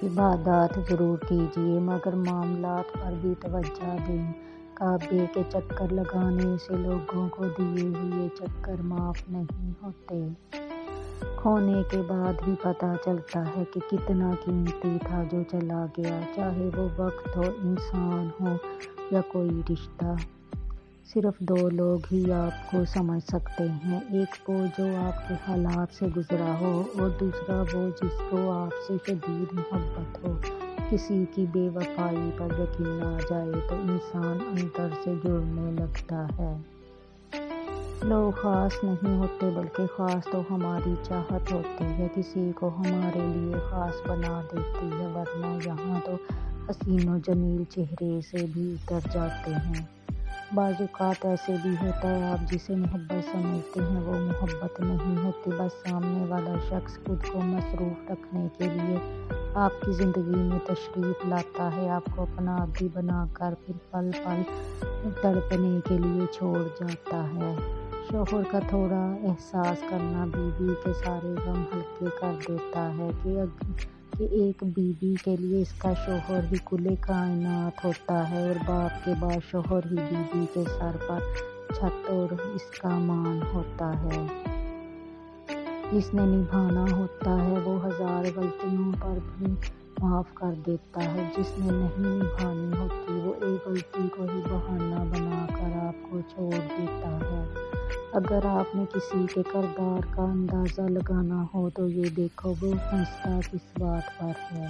عبادات ضرور کیجیے مگر معاملات پر بھی توجہ دیں۔ کعبے کے چکر لگانے سے لوگوں کو دیے ہوئے چکر معاف نہیں ہوتے۔ کھونے کے بعد ہی پتہ چلتا ہے کہ کتنا قیمتی تھا جو چلا گیا، چاہے وہ وقت ہو، انسان ہو یا کوئی رشتہ۔ صرف دو لوگ ہی آپ کو سمجھ سکتے ہیں، ایک وہ جو آپ کے حالات سے گزرا ہو اور دوسرا وہ جس کو آپ سے شدید محبت ہو۔ کسی کی بے وفائی پر یقین آ جائے تو انسان اندر سے جڑنے لگتا ہے۔ لوگ خاص نہیں ہوتے بلکہ خاص تو ہماری چاہت ہوتی ہے، کسی کو ہمارے لیے خاص بنا دیتی ہے، ورنہ یہاں تو حسین و جمیل چہرے سے بھی اتر جاتے ہیں۔ بعض اوقات ایسے بھی ہوتا ہے آپ جسے محبت سمجھتے ہیں وہ محبت نہیں ہوتی، بس سامنے والا شخص خود کو مصروف رکھنے کے لیے آپ کی زندگی میں تشریف لاتا ہے، آپ کو اپنا عادی بنا کر پھر پل پل تڑپنے کے لیے چھوڑ جاتا ہے۔ شوہر کا تھوڑا احساس کرنا بیوی کے سارے غم ہلکے کر دیتا ہے کہ ایک بیوی کے لیے اس کا شوہر ہی کل کائنات ہوتا ہے، اور باپ کے بعد شوہر ہی بیوی کے سر پر چھت اور اس کا مان ہوتا ہے۔ جس نے نبھانا ہوتا ہے وہ ہزار غلطیوں پر بھی معاف کر دیتا ہے، جس نے نہیں نبھانی ہوتی وہ ایک غلطی کو ہی بہانہ بنا کر آپ کو چھوڑ دیتا ہے۔ اگر آپ نے کسی کے کردار کا اندازہ لگانا ہو تو یہ دیکھو وہ ہنستا کس بات پر ہے۔